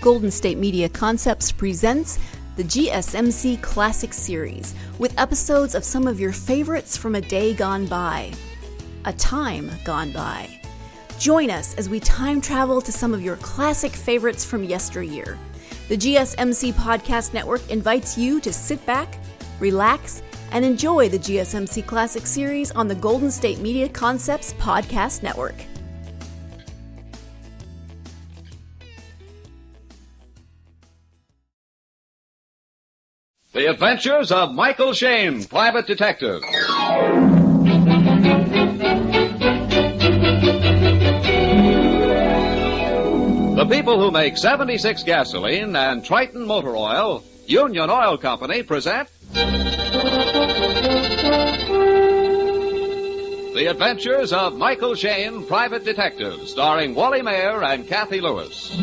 Golden State Media Concepts presents the GSMC Classics series, with episodes of some of your favorites from a day gone by, a time gone by. Join us as we time travel to some of your classic favorites from yesteryear. The GSMC Podcast Network invites you to sit back, relax, and enjoy the GSMC Classics series on the Golden State Media Concepts Podcast Network. The Adventures of Michael Shayne, Private Detective. The people who make 76 gasoline and Triton motor oil, Union Oil Company, present The Adventures of Michael Shayne, Private Detective, starring Wally Maher and Kathy Lewis.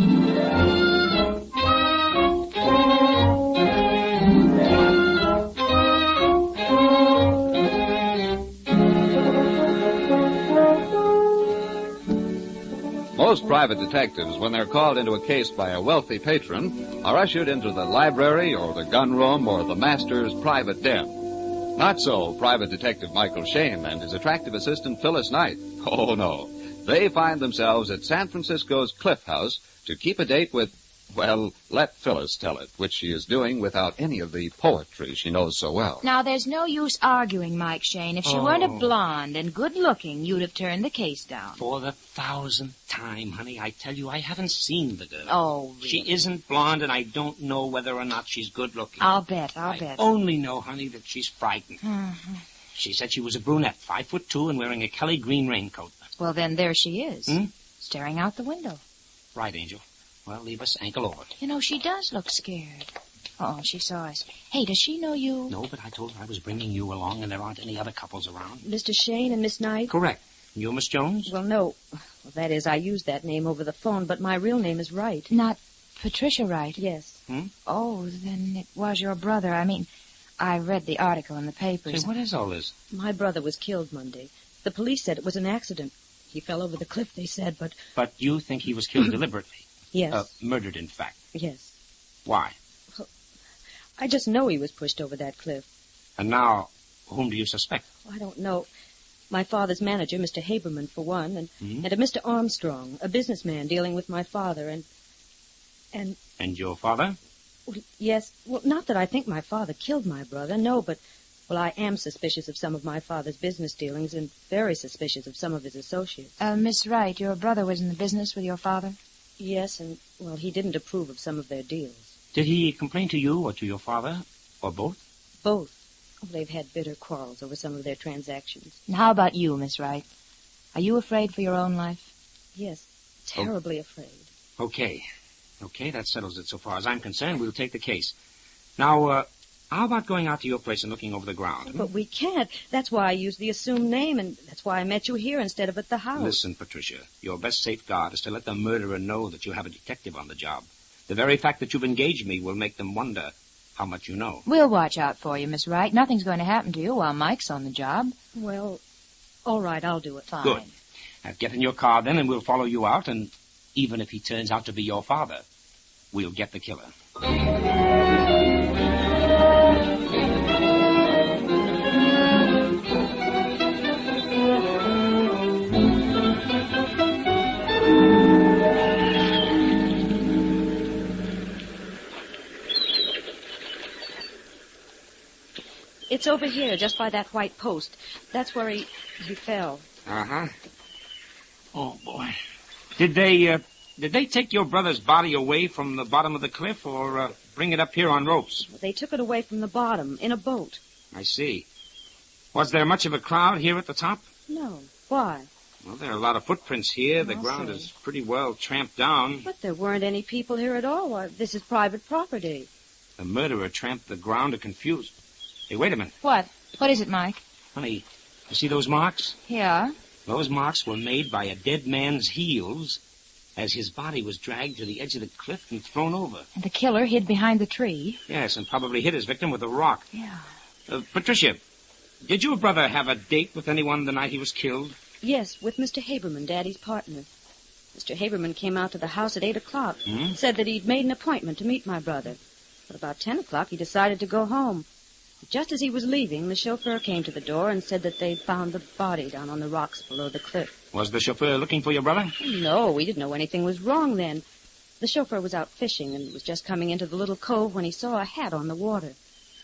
Most private detectives, when they're called into a case by a wealthy patron, are ushered into the library or the gun room or the master's private den. Not so Private Detective Michael Shayne and his attractive assistant Phyllis Knight. Oh, no. They find themselves at San Francisco's Cliff House to keep a date with, well, let Phyllis tell it, which she is doing without any of the poetry she knows so well. Now, there's no use arguing, Mike Shayne. If she weren't a blonde and good-looking, you'd have turned the case down. For the 1000th time, honey, I tell you, I haven't seen the girl. Oh, really? She isn't blonde, and I don't know whether or not she's good-looking. I'll bet. I only know, honey, that she's frightened. Mm-hmm. She said she was a brunette, 5'2", and wearing a Kelly green raincoat. Well, then there she is, staring out the window. Right, Angel. Well, leave us ankle over. You know, she does look scared. Oh, she saw us. Hey, does she know you? No, but I told her I was bringing you along, and there aren't any other couples around. Mr. Shayne and Miss Knight? Correct. You, Miss Jones? Well, no. Well, that is, I used that name over the phone, but my real name is Wright. Not Patricia Wright? Yes. Oh, then it was your brother. I mean, I read the article in the papers. Say, what is all this? My brother was killed Monday. The police said it was an accident. He fell over the cliff, they said, but... But you think he was killed deliberately? Yes. Murdered, in fact? Yes. Why? Well, I just know he was pushed over that cliff. And now, whom do you suspect? I don't know. My father's manager, Mr. Haberman, for one, and a Mr. Armstrong, a businessman dealing with my father, and... And your father? Well, yes. Well, not that I think my father killed my brother, no, but... Well, I am suspicious of some of my father's business dealings and very suspicious of some of his associates. Miss Wright, your brother was in the business with your father? Yes, and, well, he didn't approve of some of their deals. Did he complain to you or to your father, or both? Both. Oh, they've had bitter quarrels over some of their transactions. And how about you, Miss Wright? Are you afraid for your own life? Yes, terribly afraid. Okay, that settles it so far as I'm concerned. We'll take the case. Now, how about going out to your place and looking over the ground? But we can't. That's why I used the assumed name, and that's why I met you here instead of at the house. Listen, Patricia, your best safeguard is to let the murderer know that you have a detective on the job. The very fact that you've engaged me will make them wonder how much you know. We'll watch out for you, Miss Wright. Nothing's going to happen to you while Mike's on the job. Well, all right, I'll do it. Fine. Good. Now, get in your car then, and we'll follow you out, and even if he turns out to be your father, we'll get the killer. It's over here, just by that white post. That's where he fell. Uh-huh. Oh, boy. Did they take your brother's body away from the bottom of the cliff or bring it up here on ropes? They took it away from the bottom, in a boat. I see. Was there much of a crowd here at the top? No. Why? Well, there are a lot of footprints here. The ground is pretty well tramped down. But there weren't any people here at all. Why, this is private property. The murderer tramped the ground to confuse... Hey, wait a minute. What? What is it, Mike? Honey, you see those marks? Yeah? Those marks were made by a dead man's heels as his body was dragged to the edge of the cliff and thrown over. And the killer hid behind the tree? Yes, and probably hit his victim with a rock. Yeah. Patricia, did your brother have a date with anyone the night he was killed? Yes, with Mr. Haberman, Daddy's partner. Mr. Haberman came out to the house at 8 o'clock. Said that he'd made an appointment to meet my brother. But about 10 o'clock, he decided to go home. Just as he was leaving, the chauffeur came to the door and said that they'd found the body down on the rocks below the cliff. Was the chauffeur looking for your brother? No, we didn't know anything was wrong then. The chauffeur was out fishing and was just coming into the little cove when he saw a hat on the water.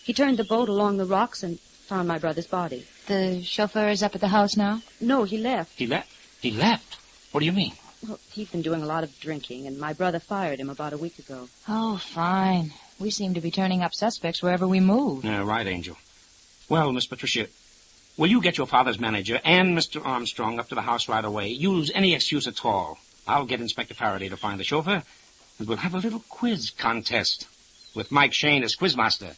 He turned the boat along the rocks and found my brother's body. The chauffeur is up at the house now? No, he left. He left? He left? What do you mean? Well, he'd been doing a lot of drinking, and my brother fired him about a week ago. Oh, fine. We seem to be turning up suspects wherever we move. Right, Angel. Well, Miss Patricia, will you get your father's manager and Mr. Armstrong up to the house right away? Use any excuse at all. I'll get Inspector Faraday to find the chauffeur, and we'll have a little quiz contest with Mike Shayne as quizmaster.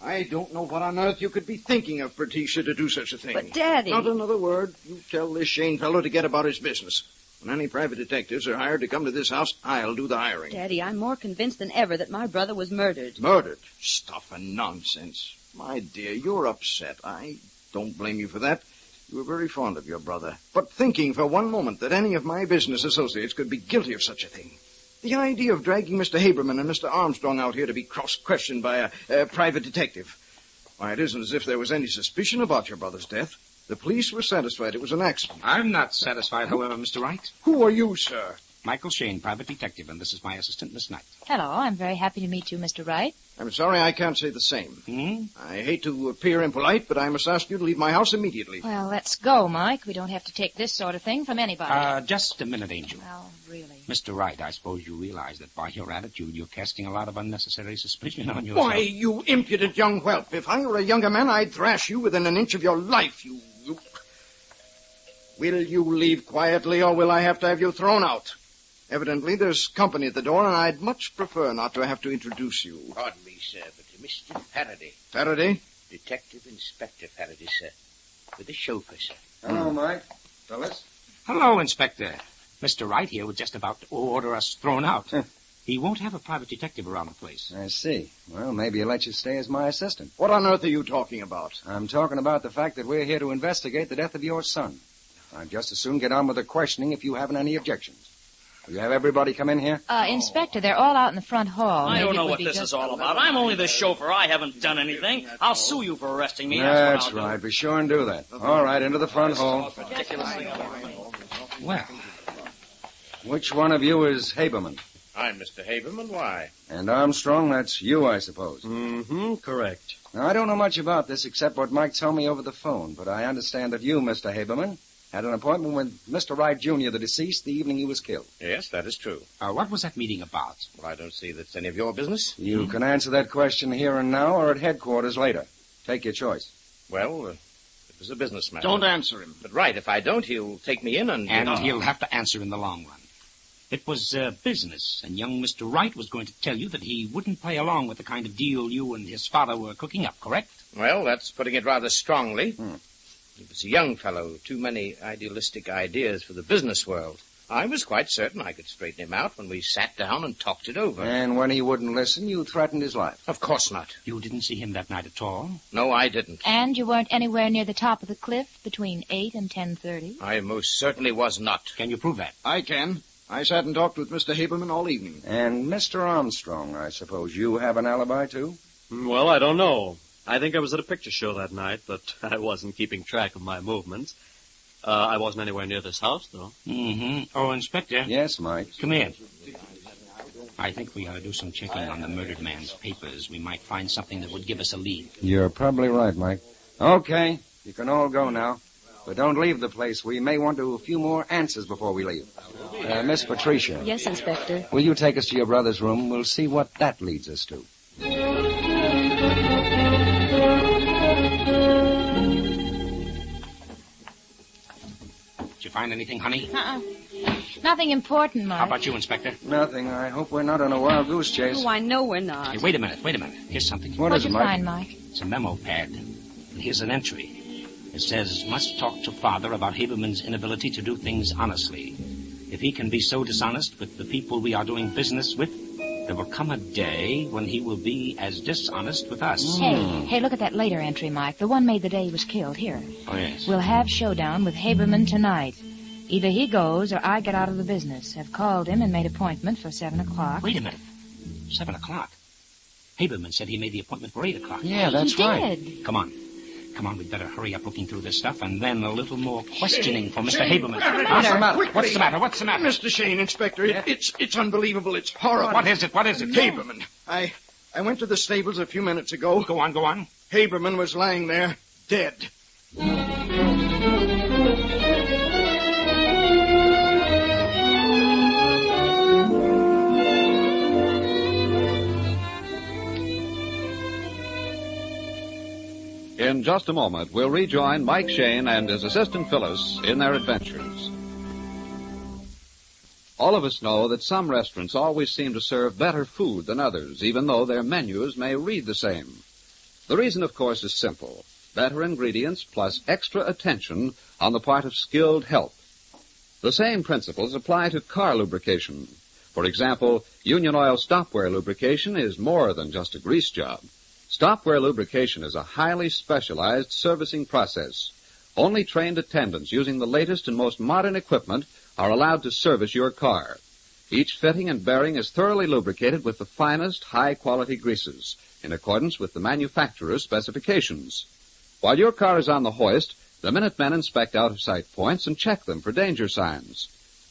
I don't know what on earth you could be thinking of, Patricia, to do such a thing. But, Daddy... Not another word. You tell this Shayne fellow to get about his business. When any private detectives are hired to come to this house, I'll do the hiring. Daddy, I'm more convinced than ever that my brother was murdered. Murdered? Stuff and nonsense. My dear, you're upset. I don't blame you for that. You were very fond of your brother. But thinking for one moment that any of my business associates could be guilty of such a thing. The idea of dragging Mr. Haberman and Mr. Armstrong out here to be cross-questioned by a private detective. Why, it isn't as if there was any suspicion about your brother's death. The police were satisfied it was an accident. I'm not satisfied, however, Mr. Wright. Who are you, sir? Michael Shayne, private detective, and this is my assistant, Miss Knight. Hello, I'm very happy to meet you, Mr. Wright. I'm sorry I can't say the same. I hate to appear impolite, but I must ask you to leave my house immediately. Well, let's go, Mike. We don't have to take this sort of thing from anybody. Just a minute, Angel. Well, really. Mr. Wright, I suppose you realize that by your attitude, you're casting a lot of unnecessary suspicion on yourself. Why, you impudent young whelp. If I were a younger man, I'd thrash you within an inch of your life, you... Will you leave quietly, or will I have to have you thrown out? Evidently, there's company at the door, and I'd much prefer not to have to introduce you. Pardon me, sir, but Mr. Faraday. Faraday? Detective Inspector Faraday, sir. With the chauffeur, sir. Hello, Mike. Fellas. Hello, Inspector. Mr. Wright here was just about to order us thrown out. He won't have a private detective around the place. I see. Well, maybe he'll let you stay as my assistant. What on earth are you talking about? I'm talking about the fact that we're here to investigate the death of your son. I'd just as soon get on with the questioning if you haven't any objections. Will you have everybody come in here? Inspector, they're all out in the front hall. I don't know what this is all about. I'm only the chauffeur. I haven't done anything. I'll sue you for arresting me. That's right. Be sure and do that. All right, into the front hall. Well, which one of you is Haberman? I'm Mr. Haberman. Why? And Armstrong, that's you, I suppose. Mm-hmm, correct. Now, I don't know much about this except what Mike told me over the phone, but I understand that you, Mr. Haberman, had an appointment with Mr. Wright, Jr., the deceased, the evening he was killed. Yes, that is true. what was that meeting about? Well, I don't see that's any of your business. You can answer that question here and now or at headquarters later. Take your choice. Well, it was a business matter. Don't answer him. But right, if I don't, he'll take me in and... And he'll have to answer in the long run. It was business, and young Mr. Wright was going to tell you that he wouldn't play along with the kind of deal you and his father were cooking up, correct? Well, that's putting it rather strongly. He was a young fellow, too many idealistic ideas for the business world. I was quite certain I could straighten him out when we sat down and talked it over. And when he wouldn't listen, you threatened his life. Of course not. You didn't see him that night at all? No, I didn't. And you weren't anywhere near the top of the cliff between 8 and 10:30? I most certainly was not. Can you prove that? I can. I sat and talked with Mr. Haberman all evening. And Mr. Armstrong, I suppose you have an alibi, too? Well, I don't know. I think I was at a picture show that night, but I wasn't keeping track of my movements. I wasn't anywhere near this house, though. Mm-hmm. Oh, Inspector. Yes, Mike. Come here. I think we ought to do some checking on the murdered man's papers. We might find something that would give us a lead. You're probably right, Mike. Okay, you can all go now. But don't leave the place. We may want a few more answers before we leave. Miss Patricia. Yes, Inspector. Will you take us to your brother's room? We'll see what that leads us to. Did you find anything, honey? Nothing important, Mike. How about you, Inspector? Nothing. I hope we're not on a wild goose chase. Oh, I know we're not. Hey, wait a minute. Here's something. What What'd is it, you Mike? find, Mike? It's a memo pad. Here's an entry. It says, must talk to father about Haberman's inability to do things honestly. If he can be so dishonest with the people we are doing business with, there will come a day when he will be as dishonest with us. Hey, look at that later entry, Mike. The one made the day he was killed. Here. Oh, yes. We'll have showdown with Haberman tonight. Either he goes or I get out of the business. I've called him and made appointment for 7 o'clock. Wait a minute. 7 o'clock? Haberman said he made the appointment for 8 o'clock. Yeah, that's right. Come on, we'd better hurry up looking through this stuff, and then a little more questioning for Mr. Haberman. What's the matter? Mr. Shayne, Inspector, it's unbelievable. It's horrible. What is it? Haberman. I went to the stables a few minutes ago. Go on. Haberman was lying there, dead. In just a moment, we'll rejoin Mike Shayne and his assistant Phyllis in their adventures. All of us know that some restaurants always seem to serve better food than others, even though their menus may read the same. The reason, of course, is simple. Better ingredients plus extra attention on the part of skilled help. The same principles apply to car lubrication. For example, Union Oil stopwear lubrication is more than just a grease job. Stopwear lubrication is a highly specialized servicing process. Only trained attendants using the latest and most modern equipment are allowed to service your car. Each fitting and bearing is thoroughly lubricated with the finest, high-quality greases, in accordance with the manufacturer's specifications. While your car is on the hoist, the Minutemen inspect out-of-sight points and check them for danger signs.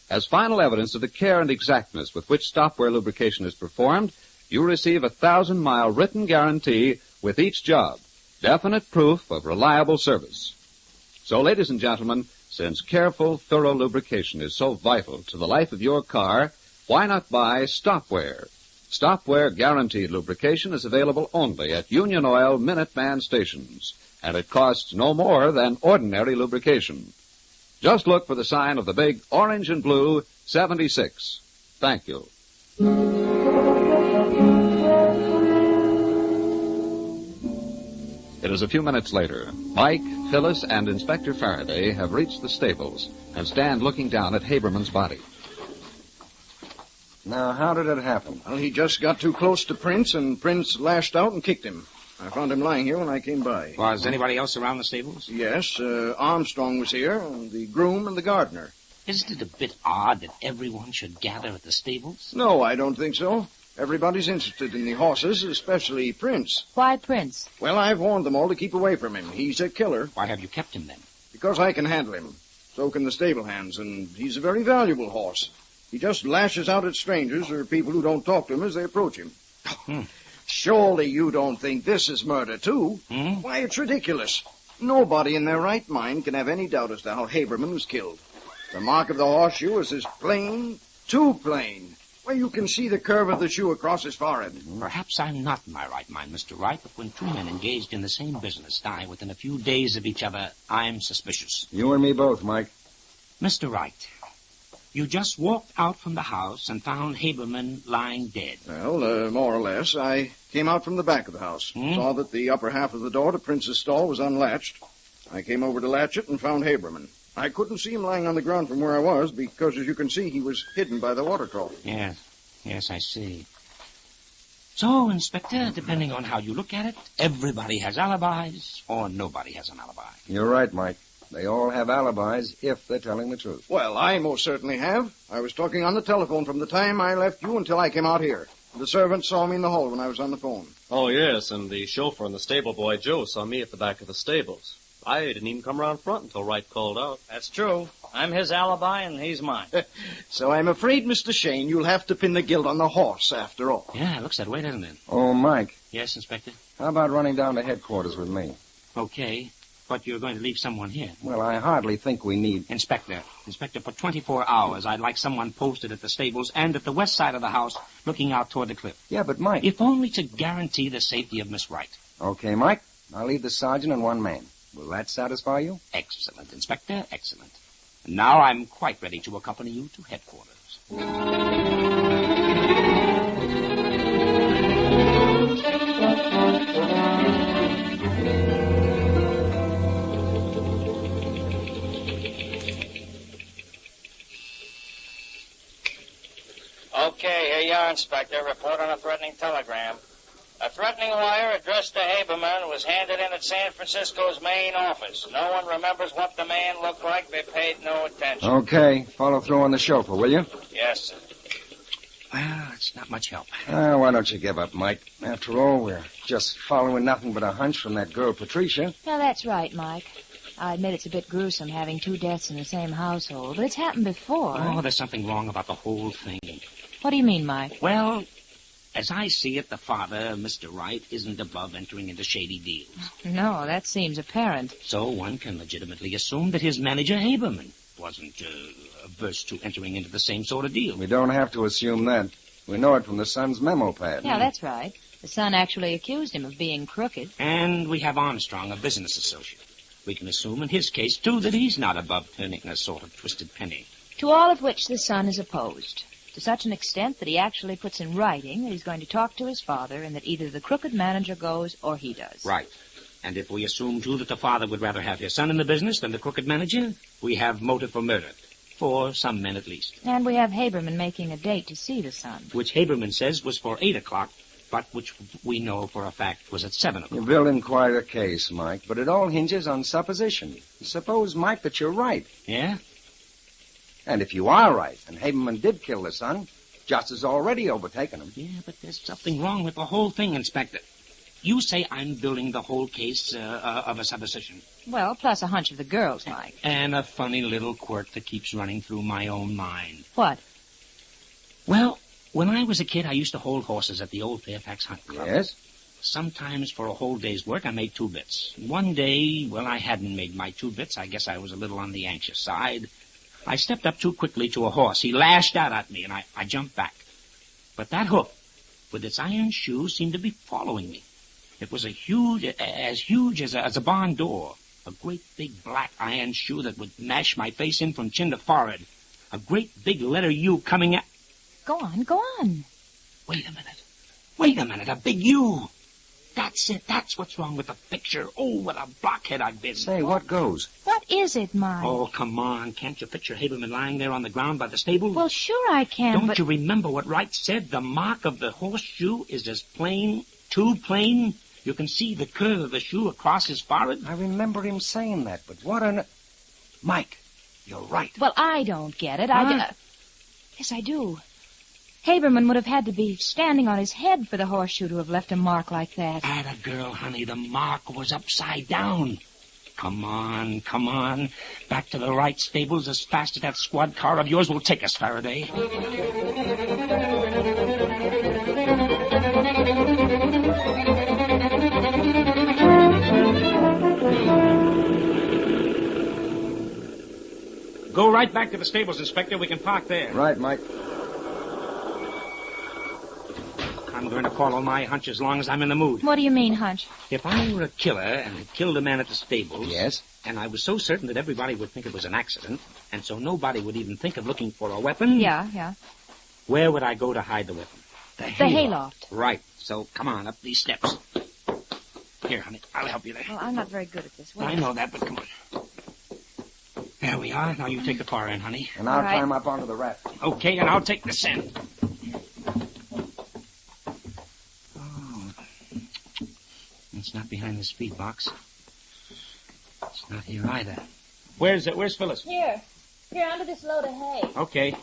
As final evidence of the care and exactness with which stopwear lubrication is performed, you receive a 1,000-mile written guarantee with each job, definite proof of reliable service. So, ladies and gentlemen, since careful, thorough lubrication is so vital to the life of your car, why not buy Stopwear? Stopwear guaranteed lubrication is available only at Union Oil Minuteman stations, and it costs no more than ordinary lubrication. Just look for the sign of the big orange and blue 76. Thank you. It is a few minutes later. Mike, Phyllis, and Inspector Faraday have reached the stables and stand looking down at Haberman's body. Now, how did it happen? Well, he just got too close to Prince, and Prince lashed out and kicked him. I found him lying here when I came by. Was anybody else around the stables? Yes, Armstrong was here, and the groom and the gardener. Isn't it a bit odd that everyone should gather at the stables? No, I don't think so. Everybody's interested in the horses, especially Prince. Why Prince? Well, I've warned them all to keep away from him. He's a killer. Why have you kept him then? Because I can handle him. So can the stable hands, and he's a very valuable horse. He just lashes out at strangers or people who don't talk to him as they approach him. Surely you don't think this is murder, too? Why, it's ridiculous. Nobody in their right mind can have any doubt as to how Haberman was killed. The mark of the horseshoe is as plain, too plain. Well, you can see the curve of the shoe across his forehead. Perhaps I'm not in my right mind, Mr. Wright, but when two men engaged in the same business die within a few days of each other, I'm suspicious. You and me both, Mike. Mr. Wright, you just walked out from the house and found Haberman lying dead. Well, more or less. I came out from the back of the house. Saw that the upper half of the door to Prince's stall was unlatched. I came over to latch it and found Haberman. I couldn't see him lying on the ground from where I was because, as you can see, he was hidden by the water trough. Yes, I see. So, Inspector, depending on how you look at it, everybody has alibis or nobody has an alibi. You're right, Mike. They all have alibis if they're telling the truth. Well, I most certainly have. I was talking on the telephone from the time I left you until I came out here. The servant saw me in the hall when I was on the phone. Oh, yes, and the chauffeur and the stable boy, Joe, saw me at the back of the stables. I didn't even come around front until Wright called out. That's true. I'm his alibi, and he's mine. So I'm afraid, Mr. Shayne, you'll have to pin the guilt on the horse after all. Yeah, it looks that way, doesn't it? Oh, Mike. Yes, Inspector? How about running down to headquarters with me? Okay, but you're going to leave someone here. Well, I hardly think we need... Inspector, for 24 hours, I'd like someone posted at the stables and at the west side of the house looking out toward the cliff. Yeah, but Mike... If only to guarantee the safety of Miss Wright. Okay, Mike. I'll leave the sergeant and one man. Will that satisfy you? Excellent, Inspector, excellent. And now I'm quite ready to accompany you to headquarters. Okay, here you are Inspector. Report on a threatening telegram. A threatening wire addressed to Haberman was handed in at San Francisco's main office. No one remembers what the man looked like. They paid no attention. Okay. Follow through on the chauffeur, will you? Yes, sir. Well, it's not much help. Why don't you give up, Mike? After all, we're just following nothing but a hunch from that girl, Patricia. No, that's right, Mike. I admit it's a bit gruesome having 2 deaths in the same household, but it's happened before. Oh, there's something wrong about the whole thing. What do you mean, Mike? Well, as I see it, the father, Mr. Wright, isn't above entering into shady deals. No, that seems apparent. So one can legitimately assume that his manager, Haberman, wasn't averse to entering into the same sort of deal. We don't have to assume that. We know it from the son's memo pad. Yeah, that's right. The son actually accused him of being crooked. And we have Armstrong, a business associate. We can assume in his case, too, that he's not above turning a sort of twisted penny. To all of which the son is opposed. To such an extent that he actually puts in writing that he's going to talk to his father and that either the crooked manager goes or he does. Right. And if we assume, too, that the father would rather have his son in the business than the crooked manager, we have motive for murder. For some men, at least. And we have Haberman making a date to see the son. Which Haberman says was for 8 o'clock, but which we know for a fact was at 7 o'clock. You're building quite a case, Mike, but it all hinges on supposition. Suppose, Mike, that you're right. Yeah? And if you are right, and Haberman did kill the son, justice already overtaken him. Yeah, but there's something wrong with the whole thing, Inspector. You say I'm building the whole case of a supposition. Well, plus a hunch of the girls, Mike. And a funny little quirk that keeps running through my own mind. What? Well, when I was a kid, I used to hold horses at the old Fairfax Hunt Club. Yes? Sometimes for a whole day's work, I made 2 bits. One day, well, I hadn't made my 2 bits. I guess I was a little on the anxious side. I stepped up too quickly to a horse. He lashed out at me, and I jumped back. But that hoof, with its iron shoe, seemed to be following me. It was as huge as a barn door. A great big black iron shoe that would mash my face in from chin to forehead. A great big letter U coming at... Go on. Wait a minute, a big U. That's it, that's what's wrong with the picture. Oh, what a blockhead I've been. Say, what goes? What is it, Mike? Oh, come on, can't you picture Haberman lying there on the ground by the stable? Well, sure I can, Don't you remember what Wright said? The mark of the horseshoe is as plain, too plain... You can see the curve of the shoe across his forehead. I remember him saying that, but what on... Mike, you're right. Well, I don't get it. Huh? Yes, I do. Haberman would have had to be standing on his head for the horseshoe to have left a mark like that. Atta girl, honey, the mark was upside down. Come on. Back to the Wright stables as fast as that squad car of yours will take us, Faraday. Go right back to the stables, Inspector. We can park there. Right, Mike. I'm going to follow my hunch as long as I'm in the mood. What do you mean, hunch? If I were a killer and had killed a man at the stables... Yes? And I was so certain that everybody would think it was an accident, and so nobody would even think of looking for a weapon... Yeah. Where would I go to hide the weapon? The hayloft. Right. So come on, up these steps. Here, honey, I'll help you there. Well, I'm not very good at this. I know that, but come on. There we are. Now you take the far end, honey. And I'll right. climb up onto the raft. Okay, and I'll take the scent. Oh. It's not behind the speed box. It's not here either. Where's Phyllis? Here, under this load of hay. Okay.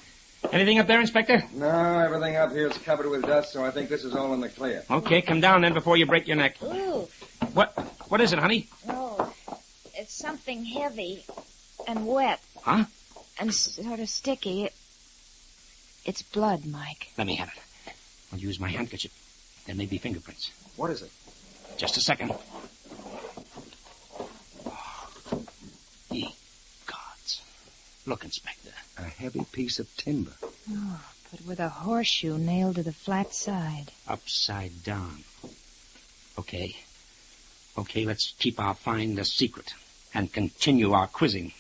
Anything up there, Inspector? No, everything up here is covered with dust, so I think this is all in the clear. Okay, come down then before you break your neck. Ooh. What is it, honey? Oh, it's something heavy and wet. Huh? And sort of sticky. It's blood, Mike. Let me have it. I'll use my handkerchief. There may be fingerprints. What is it? Just a second. Ye gods. Look, Inspector. A heavy piece of timber. Oh, but with a horseshoe nailed to the flat side. Upside down. Okay, let's keep our find a secret and continue our quizzing.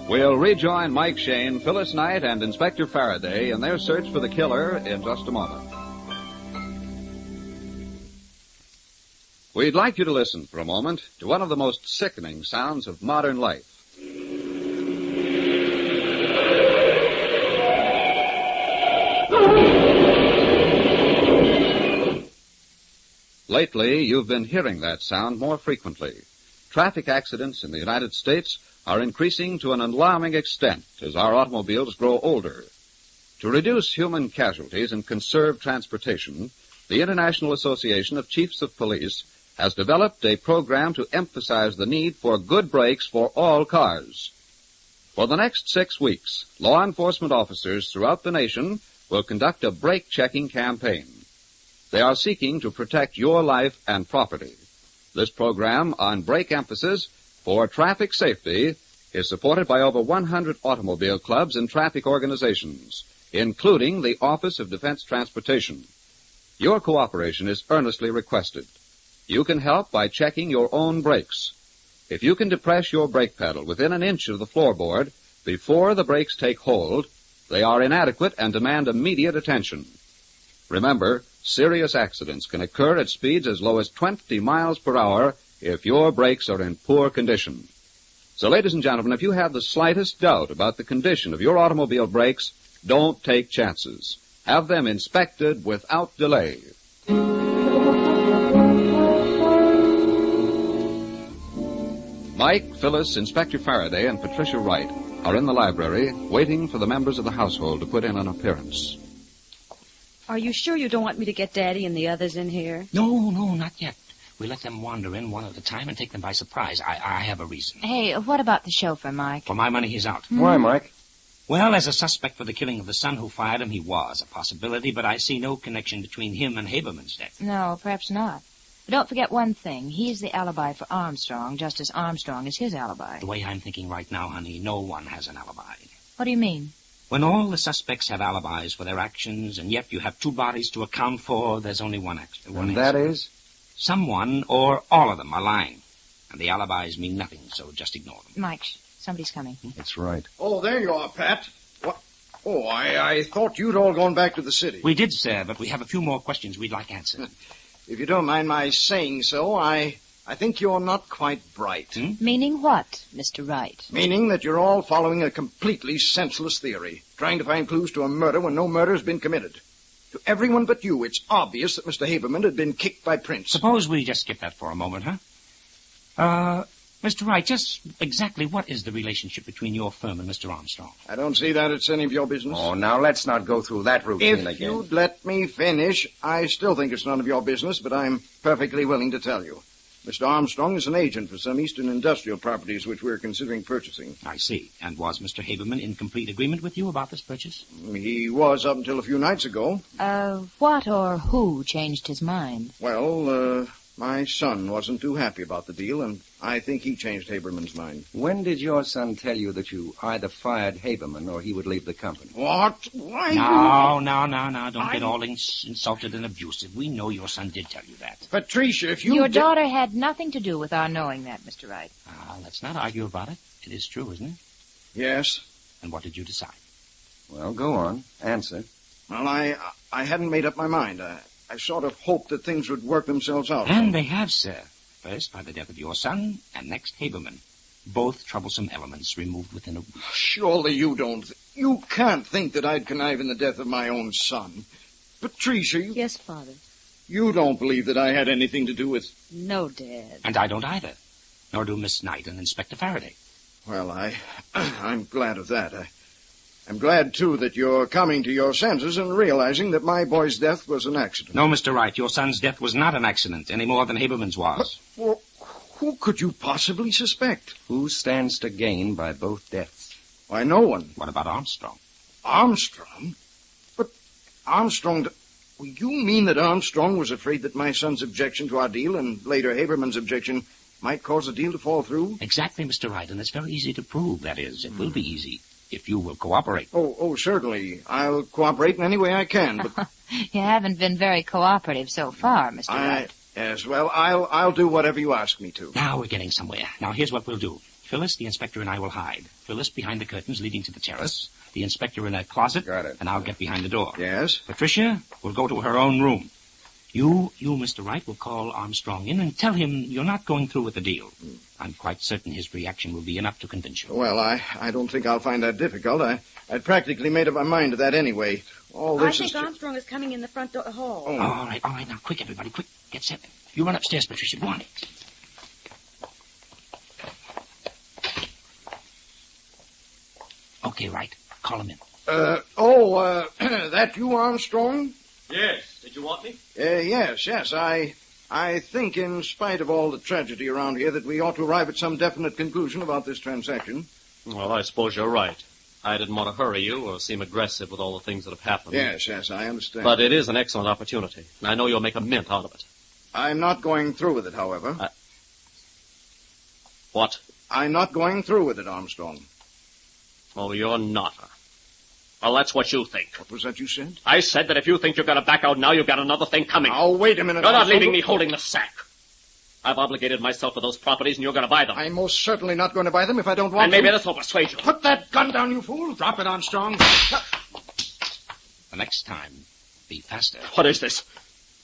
We'll rejoin Mike Shayne, Phyllis Knight, and Inspector Faraday in their search for the killer in just a moment. We'd like you to listen for a moment to one of the most sickening sounds of modern life. Lately, you've been hearing that sound more frequently. Traffic accidents in the United States are increasing to an alarming extent as our automobiles grow older. To reduce human casualties and conserve transportation, the International Association of Chiefs of Police has developed a program to emphasize the need for good brakes for all cars. For the next 6 weeks, law enforcement officers throughout the nation will conduct a brake-checking campaign. They are seeking to protect your life and property. This program on brake emphasis for traffic safety is supported by over 100 automobile clubs and traffic organizations, including the Office of Defense Transportation. Your cooperation is earnestly requested. You can help by checking your own brakes. If you can depress your brake pedal within an inch of the floorboard before the brakes take hold, they are inadequate and demand immediate attention. Remember, serious accidents can occur at speeds as low as 20 miles per hour if your brakes are in poor condition. So, ladies and gentlemen, if you have the slightest doubt about the condition of your automobile brakes, don't take chances. Have them inspected without delay. Mike, Phyllis, Inspector Faraday, and Patricia Wright are in the library waiting for the members of the household to put in an appearance. Are you sure you don't want me to get Daddy and the others in here? No, not yet. We let them wander in one at a time and take them by surprise. I have a reason. Hey, what about the chauffeur, Mike? For my money, he's out. Why, Mike? Well, as a suspect for the killing of the son who fired him, he was a possibility, but I see no connection between him and Haberman's death. No, perhaps not. But don't forget one thing. He's the alibi for Armstrong, just as Armstrong is his alibi. The way I'm thinking right now, honey, no one has an alibi. What do you mean? When all the suspects have alibis for their actions, and yet you have two bodies to account for, there's only one action. And that is? Someone or all of them are lying. And the alibis mean nothing, so just ignore them. Mike, somebody's coming. That's right. Oh, there you are, Pat. What? Oh, I thought you'd all gone back to the city. We did, sir, but we have a few more questions we'd like answered. If you don't mind my saying so, I think you're not quite bright. Meaning what, Mr. Wright? Meaning that you're all following a completely senseless theory, trying to find clues to a murder when no murder has been committed. To everyone but you, it's obvious that Mr. Haberman had been kicked by Prince. Suppose we just skip that for a moment, huh? Mr. Wright, just exactly what is the relationship between your firm and Mr. Armstrong? I don't see that it's any of your business. Oh, now let's not go through that routine If again. you'd let me finish, I still think it's none of your business, but I'm perfectly willing to tell you. Mr. Armstrong is an agent for some eastern industrial properties which we're considering purchasing. I see. And was Mr. Haberman in complete agreement with you about this purchase? He was up until a few nights ago. What or who changed his mind? Well, my son wasn't too happy about the deal, and I think he changed Haberman's mind. When did your son tell you that you either fired Haberman or he would leave the company? What? Why? No. Don't get all insulted and abusive. We know your son did tell you that. Patricia, if you... Your daughter had nothing to do with our knowing that, Mr. Wright. Let's not argue about it. It is true, isn't it? Yes. And what did you decide? Well, go on. Answer. Well, I hadn't made up my mind. I sort of hoped that things would work themselves out. And they have, sir. First by the death of your son, and next Haberman. Both troublesome elements removed within a week. Surely you don't... You can't think that I'd connive in the death of my own son. Patricia, you... Yes, Father. You don't believe that I had anything to do with... No, Dad. And I don't either. Nor do Miss Knight and Inspector Faraday. Well, I'm glad of that. I'm glad, too, that you're coming to your senses and realizing that my boy's death was an accident. No, Mr. Wright, your son's death was not an accident, any more than Haberman's was. Well, who could you possibly suspect? Who stands to gain by both deaths? Why, no one. What about Armstrong? Armstrong? But Armstrong... Well, you mean that Armstrong was afraid that my son's objection to our deal and later Haberman's objection might cause the deal to fall through? Exactly, Mr. Wright, and it's very easy to prove, that is. It will be easy. If you will cooperate. Oh, certainly. I'll cooperate in any way I can, but... You haven't been very cooperative so far, Mr. Wright. Yes, well, I'll do whatever you ask me to. Now we're getting somewhere. Now here's what we'll do. Phyllis, the inspector, and I will hide. Phyllis behind the curtains leading to the terrace. The inspector in a closet. Got it. And I'll get behind the door. Yes? Patricia will go to her own room. You, Mr. Wright, will call Armstrong in and tell him you're not going through with the deal. I'm quite certain his reaction will be enough to convince you. Well, I don't think I'll find that difficult. I'd practically made up my mind to that anyway. All this I think Armstrong is coming in the front door hall. Oh. All right. Now, quick, everybody, quick. Get set. You run upstairs, Patricia. Go on. Okay, Wright. Call him in. That you, Armstrong? Yes. Did you want me? Yes. I think, in spite of all the tragedy around here, that we ought to arrive at some definite conclusion about this transaction. Well, I suppose you're right. I didn't want to hurry you or seem aggressive with all the things that have happened. Yes, I understand. But it is an excellent opportunity, and I know you'll make a mint out of it. I'm not going through with it, however. What? I'm not going through with it, Armstrong. Oh, you're not. Well, that's what you think. What was that you said? I said that if you think you're going to back out now, you've got another thing coming. Now, wait a minute. You're not leaving me holding the sack. I've obligated myself to those properties, and you're going to buy them. I'm most certainly not going to buy them if I don't want and maybe this will persuade you. Put that gun down, you fool. Drop it, Armstrong. The next time, be faster. What is this?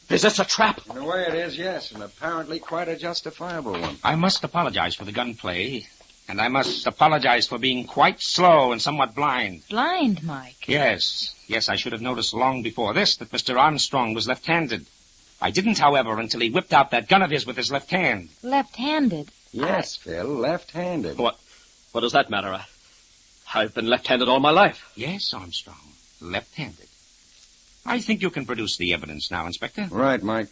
Is this a trap? In a way it is, yes, and apparently quite a justifiable one. I must apologize for the gunplay, and I must apologize for being quite slow and somewhat blind. Blind, Mike? Yes, I should have noticed long before this that Mr. Armstrong was left-handed. I didn't, however, until he whipped out that gun of his with his left hand. Left-handed? Yes, Phil, left-handed. What does that matter? I've been left-handed all my life. Yes, Armstrong, left-handed. I think you can produce the evidence now, Inspector. Right, Mike.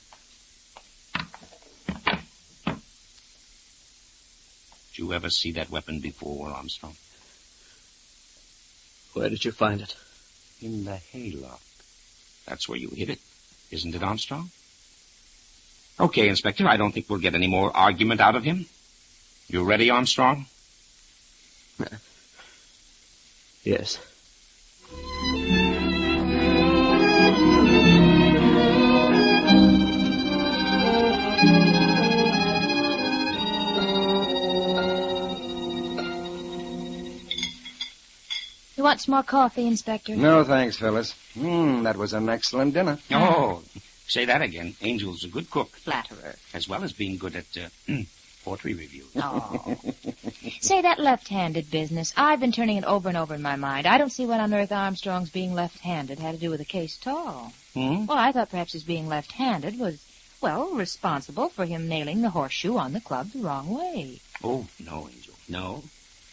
Did you ever see that weapon before, Armstrong? Where did you find it? In the hayloft. That's where you hid it, isn't it, Armstrong? Okay, Inspector, I don't think we'll get any more argument out of him. You ready, Armstrong? Yes. You want some more coffee, Inspector? No, thanks, Phyllis. That was an excellent dinner. Oh, say that again. Angel's a good cook. Flatterer. As well as being good at poetry reviews. Oh. Say, that left-handed business, I've been turning it over and over in my mind. I don't see what on earth Armstrong's being left-handed had to do with the case at all. Hmm? Well, I thought perhaps his being left-handed was, responsible for him nailing the horseshoe on the club the wrong way. Oh, no, Angel, no.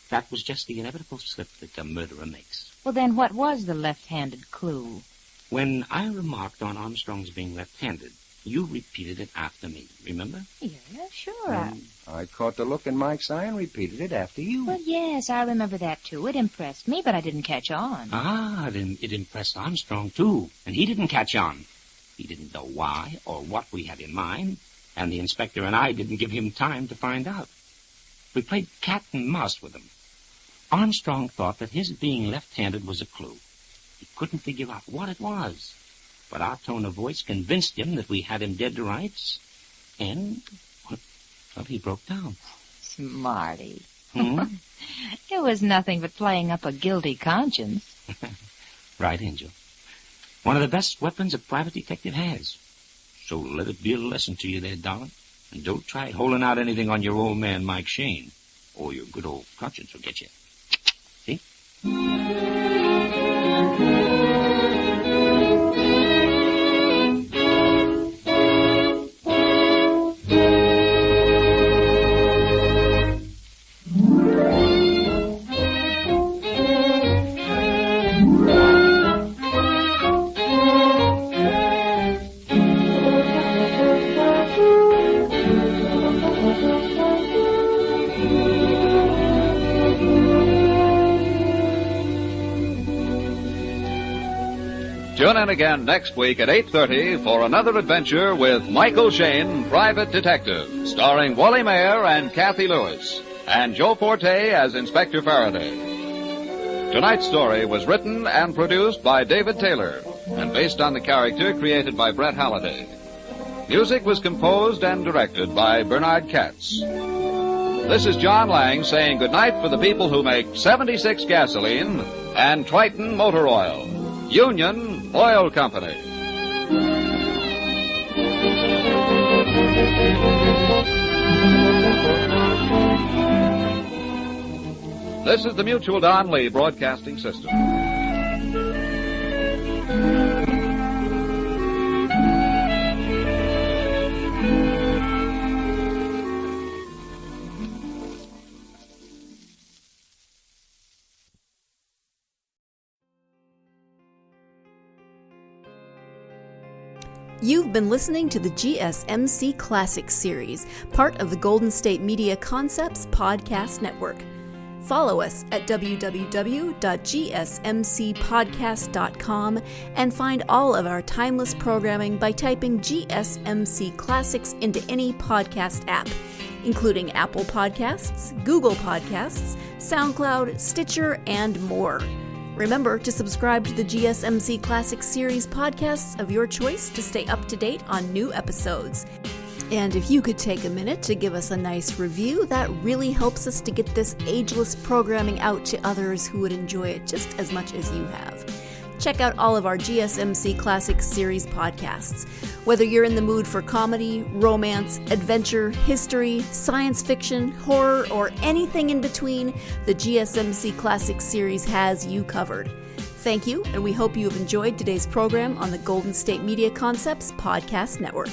That was just the inevitable slip that a murderer makes. Well, then what was the left-handed clue? When I remarked on Armstrong's being left-handed, you repeated it after me, remember? Yeah, sure. I caught the look in Mike's eye and repeated it after you. Well, yes, I remember that, too. It impressed me, but I didn't catch on. Ah, then it impressed Armstrong, too, and he didn't catch on. He didn't know why or what we had in mind, and the inspector and I didn't give him time to find out. We played cat and mouse with him. Armstrong thought that his being left-handed was a clue. He couldn't figure out what it was. But our tone of voice convinced him that we had him dead to rights. And, well, he broke down. Smarty. Hmm? It was nothing but playing up a guilty conscience. Right, Angel. One of the best weapons a private detective has. So let it be a lesson to you there, darling. And don't try holding out anything on your old man, Mike Shayne, or your good old conscience will get you. See? Tune in again next week at 8:30 for another adventure with Michael Shayne, Private Detective, starring Wally Maher and Kathy Lewis, and Joe Forte as Inspector Faraday. Tonight's story was written and produced by David Taylor and based on the character created by Brett Halliday. Music was composed and directed by Bernard Katz. This is John Lang saying goodnight for the people who make 76 gasoline and Triton Motor Oil. Union Oil Company. This is the Mutual Don Lee Broadcasting System. You've been listening to the GSMC Classics series, part of the Golden State Media Concepts Podcast Network. Follow us at www.gsmcpodcast.com and find all of our timeless programming by typing GSMC Classics into any podcast app, including Apple Podcasts, Google Podcasts, SoundCloud, Stitcher, and more. Remember to subscribe to the GSMC Classics series podcasts of your choice to stay up to date on new episodes. And if you could take a minute to give us a nice review, that really helps us to get this ageless programming out to others who would enjoy it just as much as you have. Check out all of our GSMC Classics series podcasts. Whether you're in the mood for comedy, romance, adventure, history, science fiction, horror, or anything in between, the GSMC Classics series has you covered. Thank you, and we hope you have enjoyed today's program on the Golden State Media Concepts Podcast Network.